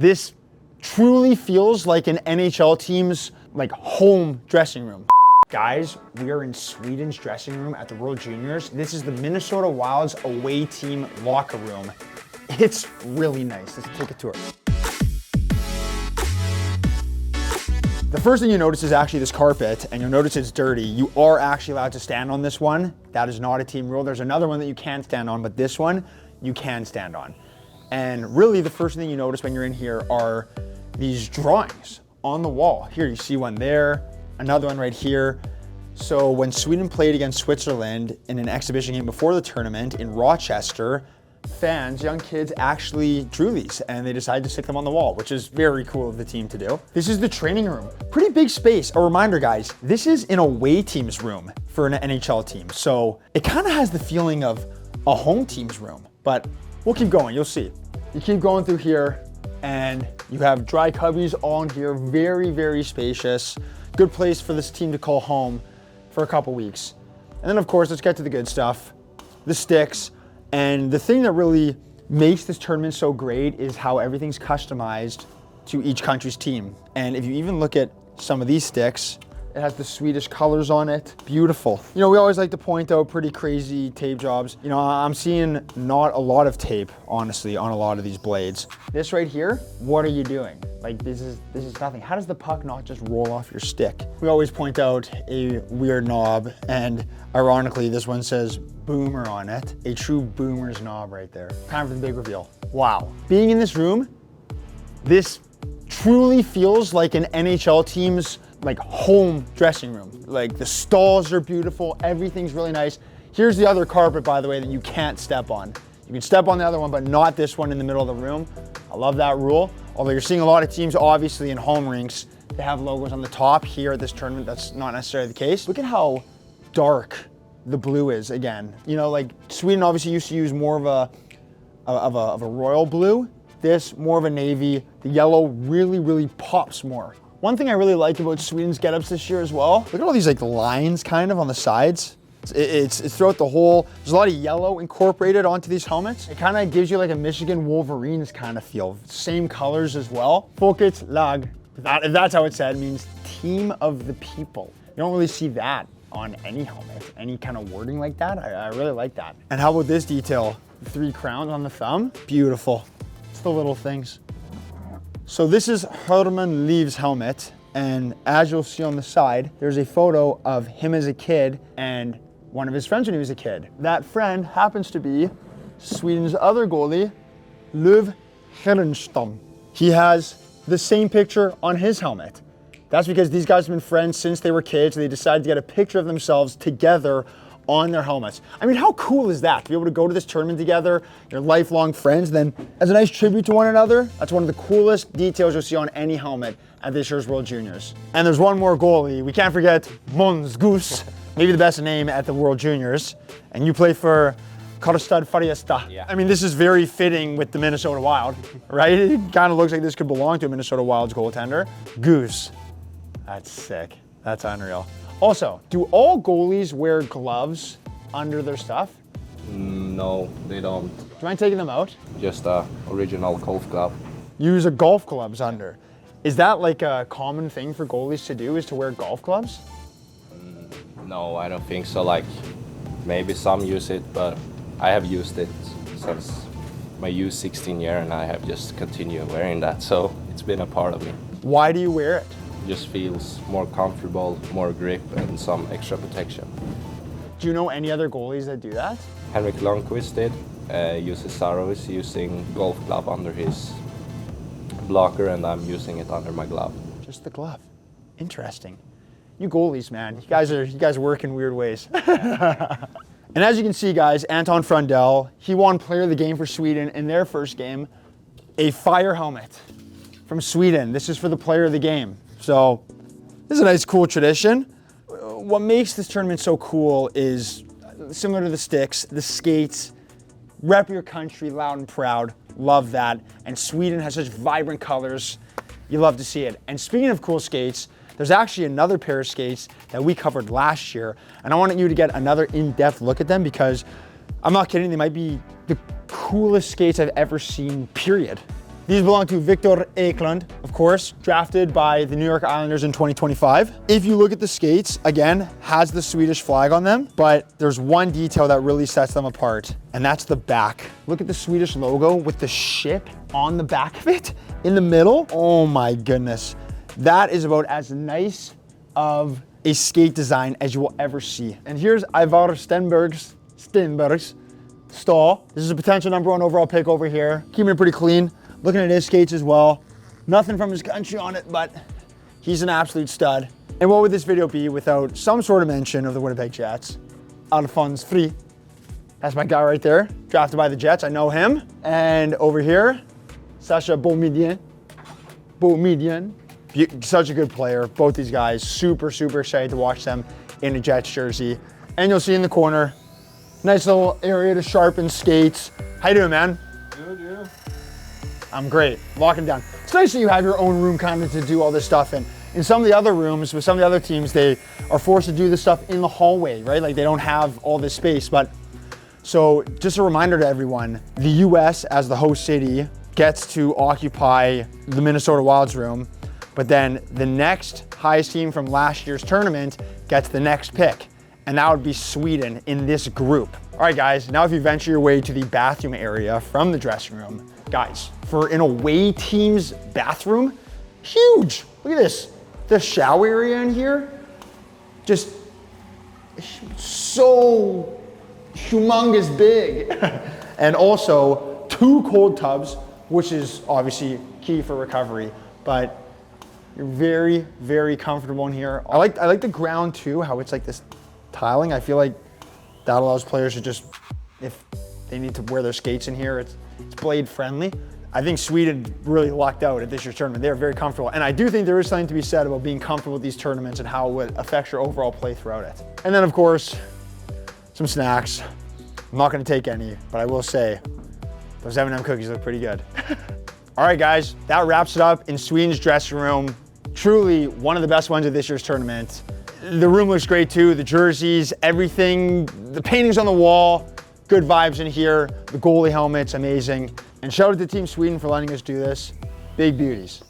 This truly feels like an NHL team's like home dressing room. Guys, we are in Sweden's dressing room at the World Juniors. This is the Minnesota Wild's away team locker room. It's really nice. Let's take a tour. The first thing you notice is actually this carpet, and you'll notice it's dirty. You are actually allowed to stand on this one. That is not a team rule. There's another one that you can't stand on, but this one you can stand on. And really the first thing you notice when you're in here are these drawings on the wall. Here you see one there, another one right here. So when Sweden played against Switzerland in an exhibition game before the tournament in Rochester, fans, young kids actually drew these and they decided to stick them on the wall, which is very cool of the team to do. This is the training room. Pretty big space. A reminder, guys, this is an away team's room for an NHL team. So it kind of has the feeling of a home team's room, but we'll keep going, you'll see. You keep going through here and you have dry cubbies all in here, very, very spacious. Good place for this team to call home for a couple weeks. And then of course, let's get to the good stuff, the sticks. And the thing that really makes this tournament so great is how everything's customized to each country's team. And if you even look at some of these sticks, it has the Swedish colors on it. Beautiful. You know, we always like to point out pretty crazy tape jobs. You know, I'm seeing not a lot of tape, honestly, on a lot of these blades. This right here, what are you doing? Like, this is nothing. How does the puck not just roll off your stick? We always point out a weird knob, and ironically, this one says boomer on it. A true boomer's knob right there. Time for the big reveal. Wow. Being in this room, this truly feels like an NHL team's like home dressing room. Like the stalls are beautiful, everything's really nice. Here's the other carpet, by the way, that you can't step on. You can step on the other one, but not this one in the middle of the room. I love that rule. Although you're seeing a lot of teams, obviously in home rinks, they have logos on the top. Here at this tournament, that's not necessarily the case. Look at how dark the blue is again. You know, like Sweden obviously used to use more of a royal blue. This more of a navy. The yellow really pops more. One thing I really like about Sweden's getups this year as well, look at all these like lines kind of on the sides. It's throughout the whole, there's a lot of yellow incorporated onto these helmets. It kind of gives you like a Michigan Wolverines kind of feel. Same colors as well. Folkets lag, if that's how it's said, it means team of the people. You don't really see that on any helmet, any kind of wording like that. I really like that. And how about this detail? The 3 crowns on the thumb, beautiful. It's the little things. So this is Herman Leeve's helmet, and as you'll see on the side, there's a photo of him as a kid and one of his friends when he was a kid. That friend happens to be Sweden's other goalie, Löv Herrenstam. He has the same picture on his helmet. That's because these guys have been friends since they were kids. They decided to get a picture of themselves together on their helmets. I mean, how cool is that? To be able to go to this tournament together, you're lifelong friends, then as a nice tribute to one another, that's one of the coolest details you'll see on any helmet at this year's World Juniors. And there's one more goalie. We can't forget Måns Goos, maybe the best name at the World Juniors. And you play for Karlstad Färjestad. Yeah. I mean, this is very fitting with the Minnesota Wild, right? It kind of looks like this could belong to a Minnesota Wild's goaltender. Goose, that's sick. That's unreal. Also, do all goalies wear gloves under their stuff? No, they don't. Do you mind taking them out? Just a original golf glove. Use a golf gloves under. Is that like a common thing for goalies to do, is to wear golf gloves? No, I don't think so. Like, maybe some use it, but I have used it since my U16 year and I have just continued wearing that. So it's been a part of me. Why do you wear it? Just feels more comfortable, more grip, and some extra protection. Do you know any other goalies that do that? Henrik Lundqvist did. Saro is using golf glove under his blocker, and I'm using it under my glove. Just the glove. Interesting. You goalies, man, you guys work in weird ways. And as you can see, guys, Anton Frundell, he won Player of the Game for Sweden in their first game. A fire helmet from Sweden. This is for the Player of the Game. So this is a nice, cool tradition. What makes this tournament so cool is similar to the sticks, the skates, rep your country loud and proud. Love that. And Sweden has such vibrant colors. You love to see it. And speaking of cool skates, there's actually another pair of skates that we covered last year. And I wanted you to get another in-depth look at them because I'm not kidding, they might be the coolest skates I've ever seen, period. These belong to Victor Eklund, of course, drafted by the New York Islanders in 2025. If you look at the skates, again, has the Swedish flag on them, but there's one detail that really sets them apart, and that's the back. Look at the Swedish logo with the ship on the back of it in the middle. Oh my goodness. That is about as nice of a skate design as you will ever see. And here's Ivar Stenberg's stall. This is a potential #1 overall pick over here. Keeping it pretty clean. Looking at his skates as well. Nothing from his country on it, but he's an absolute stud. And what would this video be without some sort of mention of the Winnipeg Jets? Alphonse Free. That's my guy right there, drafted by the Jets. I know him. And over here, Sacha Beaumedian. Such a good player. Both these guys, super, super excited to watch them in a Jets jersey. And you'll see in the corner, nice little area to sharpen skates. How you doing, man? Good, yeah. I'm great, locking down. It's nice that you have your own room kind of to do all this stuff in. In some of the other rooms with some of the other teams, they are forced to do this stuff in the hallway, right? Like they don't have all this space. But so just a reminder to everyone, the US as the host city gets to occupy the Minnesota Wild's room, but then the next highest team from last year's tournament gets the next pick. And that would be Sweden in this group. All right, guys, now if you venture your way to the bathroom area from the dressing room, guys, for an away team's bathroom, huge. Look at this. The shower area in here, just so humongous big. And also 2 cold tubs, which is obviously key for recovery, but you're very, very comfortable in here. I like the ground too, how it's like this tiling. I feel like that allows players to just, if they need to wear their skates in here, it's blade friendly. I think Sweden really lucked out at this year's tournament. They're very comfortable. And I do think there is something to be said about being comfortable with these tournaments and how it affects your overall play throughout it. And then of course, some snacks. I'm not gonna take any, but I will say, those M&M cookies look pretty good. All right, guys, that wraps it up in Sweden's dressing room. Truly one of the best ones of this year's tournament. The room looks great too, the jerseys, everything, the paintings on the wall, good vibes in here. The goalie helmet's amazing. And shout out to Team Sweden for letting us do this. Big beauties.